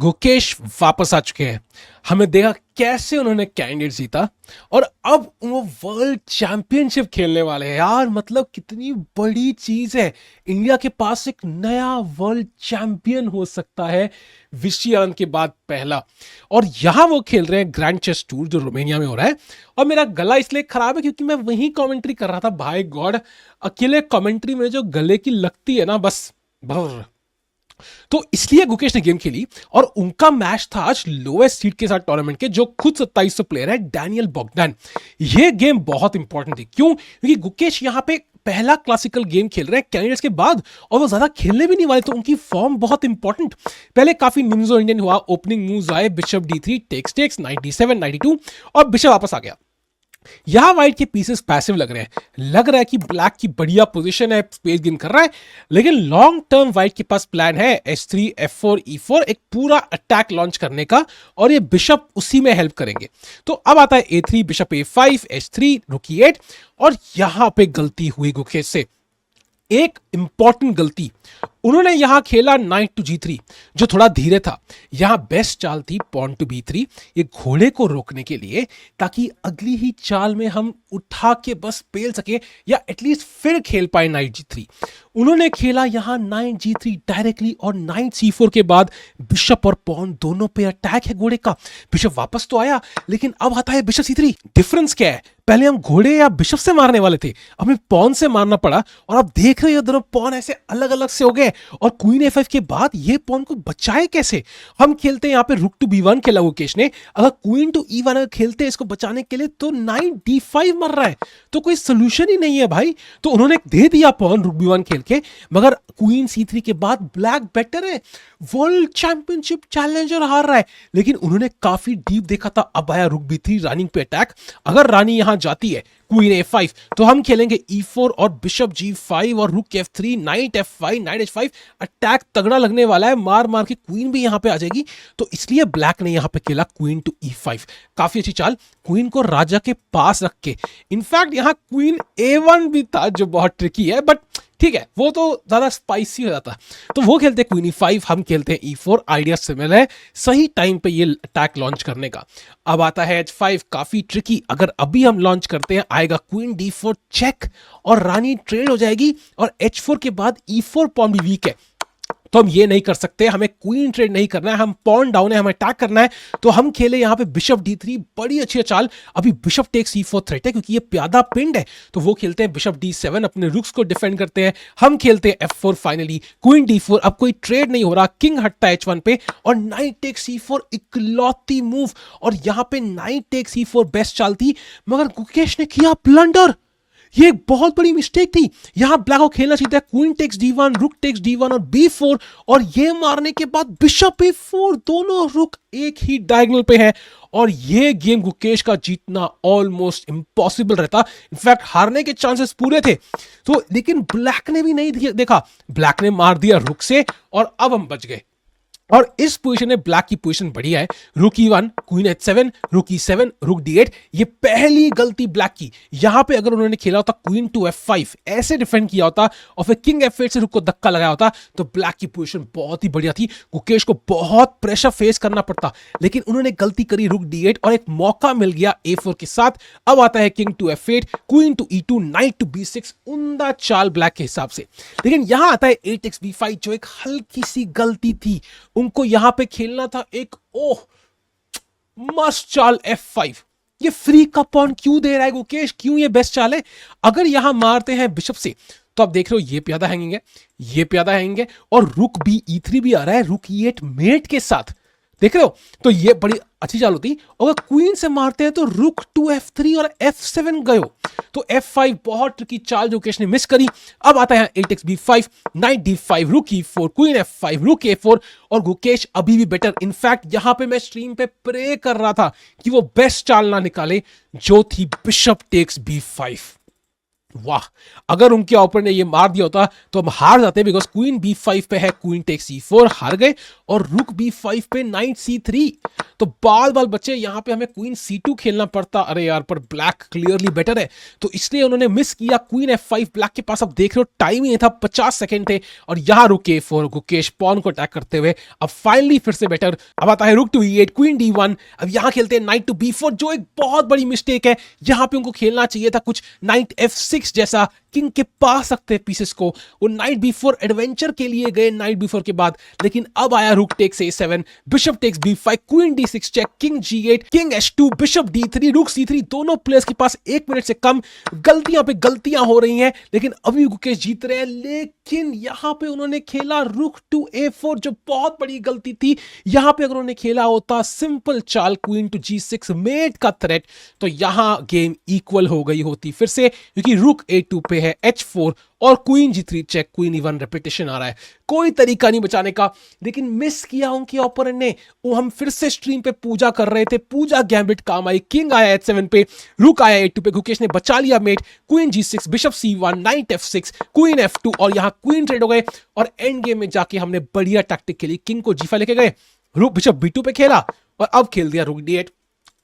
गुकेश वापस आ चुके हैं। हमें देखा कैसे उन्होंने कैंडिडेट जीता और अब वो वर्ल्ड चैंपियनशिप खेलने वाले हैं। यार मतलब कितनी बड़ी चीज है, इंडिया के पास एक नया वर्ल्ड चैंपियन हो सकता है, विशी आनंद के बाद पहला। और यहां वो खेल रहे हैं ग्रैंड चेस टूर जो रोमानिया में हो रहा है। और मेरा गला इसलिए खराब है क्योंकि मैं वही कमेंट्री कर रहा था। भाई गॉड, अकेले कमेंट्री में जो गले की लगती है ना, बस भर। तो इसलिए गुकेश ने गेम खेली और उनका मैच था आज लोएस्ट सीड के साथ टूर्नामेंट के, जो खुद 2700 प्लेयर है, डैनियल बोगदान। ये गेम बहुत इंपॉर्टेंट थी। क्यों? क्योंकि गुकेश यहां पे पहला क्लासिकल गेम खेल रहे हैं कैंडिडेट्स के बाद, और वो ज्यादा खेलने भी नहीं वाले, तो उनकी फॉर्म बहुत इंपॉर्टेंट। पहले काफी निम्जो इंडियन हुआ, ओपनिंग मूव्स आए, बिशप d3 टेक्स टेक्स 97 92 और बिशप वापस आ गया। यहां व्हाइट के पीसेस पैसिव लग रहे हैं, लग रहा है कि ब्लैक की बढ़िया पोजीशन है, स्पेस गेन कर रहा है। लेकिन लॉन्ग टर्म व्हाइट के पास प्लान है h3 f4 e4, एक पूरा अटैक लॉन्च करने का, और ये बिशप उसी में हेल्प करेंगे। तो अब आता है a3 बिशप a5 h3 रुक e8, और यहां पे गलती हुई गुकेश से, एक इंपॉर्टेंट गलती। उन्होंने यहां खेला नाइट टू g3 जो थोड़ा धीरे था। यहां बेस्ट चाल थी पॉन टू b3, ये घोड़े को रोकने के लिए, ताकि अगली ही चाल में हम उठा के बस पेल सके या एटलीस्ट फिर खेल पाए नाइट g3। उन्होंने खेला यहां नाइट g3 डायरेक्टली, और नाइट c4 के बाद बिशप और पॉन दोनों पे अटैक है घोड़े का। बिशप वापस तो आया, लेकिन अब आता है बिशप c3। डिफरेंस क्या है? पहले हम घोड़े या बिशप से मारने वाले थे, अब हमें पॉन से मारना पड़ा, और आप देख रहे हो दोनों पॉन ऐसे अलग अलग से हो गए। और क्वीन f5 के बाद ये पॉन को बचाए कैसे? हम खेलते हैं यहां पे रुक टू b1 खेला गुकेश ने। अगर क्वीन टू e1 अगर खेलते हैं इसको बचाने के लिए, तो नाइट d5 मर रहा है, तो कोई सोल्यूशन ही नहीं है भाई। तो उन्होंने दे दिया पॉन रुक b1 खेल के, मगर क्वीन c3 के बाद ब्लैक बेटर है, वर्ल्ड चैंपियनशिप चैलेंजर हार रहा है। लेकिन उन्होंने काफी डीप देखा था। अब आया रुक b3 रानी पे अटैक। अगर रानी यहां जाती है क्वीन a5, तो हम खेलेंगे e4 और बिशप g5 और रुक f3 night f5 night h5। Attack तगड़ा लगने वाला है, मार मार के क्वीन भी यहां पे आ जाएगी। तो इसलिए ब्लैक ने यहां पे खेला क्वीन टू e5। काफी अच्छी चाल, क्वीन को राजा के पास रख के। इनफैक्ट यहां क्वीन a1 भी था जो बहुत ट्रिकी है, बट ठीक है, वो तो ज्यादा स्पाइसी हो जाता। तो वो खेलते क्वीन e5, हम खेलते हैं e4। आइडिया सिमिलर है, सही टाइम पे ये अटैक लॉन्च करने का। अब आता है h5, काफी ट्रिकी। अगर अभी हम लॉन्च करते हैं, आएगा क्वीन d4 चेक, और रानी ट्रेड हो जाएगी, और h4 के बाद e4 पॉन भी वीक है, तो हम ये नहीं कर सकते। हमें क्वीन ट्रेड नहीं करना है, हम पॉन डाउन है, हमें अटैक करना है। तो हम खेले यहां पे बिशप d3, बड़ी अच्छी चाल। अभी बिशप टेक्स e4 थ्रेट है, क्योंकि ये प्यादा पिंड है। तो वो खेलते हैं बिशप d7, अपने रुक्स को डिफेंड करते हैं। हम खेलते हैं f4 फाइनली, क्वीन d4। अब कोई ट्रेड नहीं हो रहा, किंग हटता है h1 पे, और नाइट टेक्स e4 इकलौती मूव। और यहां पे नाइट टेक्स e4 बेस्ट चाल थी, मगर गुकेश ने किया ब्लंडर। ये एक बहुत बड़ी मिस्टेक थी। यहां ब्लैक को खेलना चाहिए था queen takes d1, rook takes d1 और b4, और ये मारने के बाद बिशप a4, दोनों रुक एक ही डायगोनल पे है। और ये गेम गुकेश का जीतना ऑलमोस्ट इम्पॉसिबल रहता। इनफैक्ट हारने के चांसेस पूरे थे। तो लेकिन ब्लैक ने भी नहीं देखा, ब्लैक ने मार दिया रुक से, और अब हम बच गए। और इस पोजीशन में ब्लैक की पोजीशन बढ़िया है, रुक e1 क्वीन h7 रुक e7 रुक d8। ये पहली गलती ब्लैक की। यहां पे अगर उन्होंने खेला होता क्वीन टू f5, ऐसे डिफेंड किया होता, और फिर किंग f8 से रुक को धक्का लगाया होता, तो ब्लैक की पोजीशन बहुत ही बढ़िया थी। गुकेश को बहुत प्रेशर फेस करना पड़ता, लेकिन उन्होंने गलती करी रुक d8, और एक मौका मिल गया a4 के साथ। अब आता है king to f8, queen to e2 knight to b6, उम्दा चाल ब्लैक के हिसाब से। लेकिन यहां आता है a टेक्स b5, जो एक हल्की सी गलती थी। उनको यहां पे खेलना था एक मस्त चाल f5। ये फ्री का पॉन क्यों दे रहा है गुकेश? क्यों ये बेस्ट चाल है? अगर यहां मारते हैं बिशप से, तो आप देख रहे हो ये प्यादा हैंगिंग है, ये प्यादा हैंगिंग है, और रुक बी e3 भी आ रहा है, रुक e8 मेट के साथ, देख रहे हो? तो ये बड़ी अच्छी चाल होती। अगर क्वीन से मारते हैं तो रुक टू f3 और f7 गए हो, तो f5 बहुत ट्रिकी चाल जो गुकेश ने मिस करी। अब आता है a takes b5, night d5 रुक e4 क्वीन f5 रुक a4, और गुकेश अभी भी बेटर। इनफैक्ट यहां पे मैं स्ट्रीम पे प्रे कर रहा था कि वो बेस्ट चाल ना निकाले, जो थी बिशप टेक्स b5। वाह, अगर उनके ऑपोनेंट ने ये मार दिया होता तो हम हार जाते, बिकॉज क्वीन B5 पे है, क्वीन टेक C4 हार गए, और रुक B5 पे नाइट C3। तो बाल बाल बच्चे, यहां पे हमें क्वीन C2 खेलना पड़ता। अरे यार, पर ब्लैक क्लियरली बेटर है, तो इसलिए उन्होंने मिस किया। क्वीन F5, ब्लैक के पास अब देख रहे हो टाइम ही नहीं था, 50 सेकंड थे, और यहां रुक A4, गुकेश पॉन को अटैक करते हुए अब फाइनली फिर से बेटर। अब आता है रुक टू E8, क्वीन D1। अब यहां खेलते हैं नाइट टू B4, जो एक बहुत बड़ी मिस्टेक है। यहां पे उनको खेलना चाहिए था कुछ नाइट F6 जैसा, किंग के पास सकते पीसेस को। वो नाइट B4 एडवेंचर के लिए गए नाइट B4 के बाद, लेकिन अब आया rook takes A7, bishop takes B5, queen D6 check, king G8, king H2, bishop D3, rook C3। दोनों प्लेयर्स के पास 1 मिनट से कम, गलतियां पे गलतियां हो रही हैं, लेकिन अभी गुकेश जीत रहे हैं। लेकिन यहां पे उन्होंने खेला रुक टू A4, जो बहुत बड़ी गलती थी। यहां पे अगर उन्होंने खेला होता सिंपल चाल क्वीन टू G6 मेट का थ्रेट, तो यहां गेम इक्वल हो गई होती फिर से, क्योंकि रुक A2 पे है H4 और queen G3 check, queen E1 repetition आ रहा है। कोई तरीका नहीं बचाने का, लेकिन मिस किया उनके ओपोनेंट ने। वो हम फिर से स्ट्रीम पे पूजा कर रहे थे, पूजा गैम्बिट काम आई। किंग आया H7 पे, रुक आया A2 पे, गुकेश ने बचा लिया mate, queen G6, bishop C1, knight F6, queen F2, और यहां क्वीन ट्रेड हो गए। और एंड गेम में जाके हमने बढ़िया टैक्टिक खेली, किंग को G5 लेके गए, रुक बिशप B2 पे खेला, और अब खेल दिया रुक D8,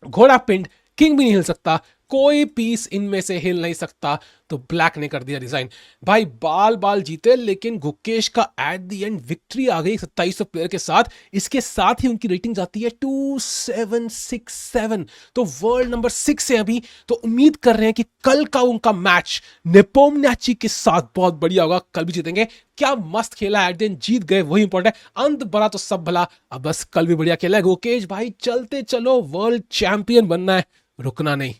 घोड़ा पिंड, किंग भी नहीं हिल सकता, कोई पीस इनमें से हिल नहीं सकता। तो ब्लैक ने कर दिया रिजाइन। भाई बाल बाल जीते, लेकिन गुकेश का एट द एंड विक्ट्री आ गई 2700 प्लेयर के साथ। इसके साथ ही उनकी रेटिंग जाती है 2767, तो वर्ल्ड नंबर 6 है अभी। तो उम्मीद कर रहे हैं कि कल का उनका मैच नेपोमनियाची के साथ बहुत बढ़िया होगा, कल भी जीतेंगे। क्या मस्त खेला, एट द एंड जीत गए, वही इंपॉर्टेंट है। अंत भला तो सब भला, अब बस कल भी बढ़िया खेला है। गुकेश भाई चलते चलो, वर्ल्ड चैंपियन बनना है, रुकना नहीं।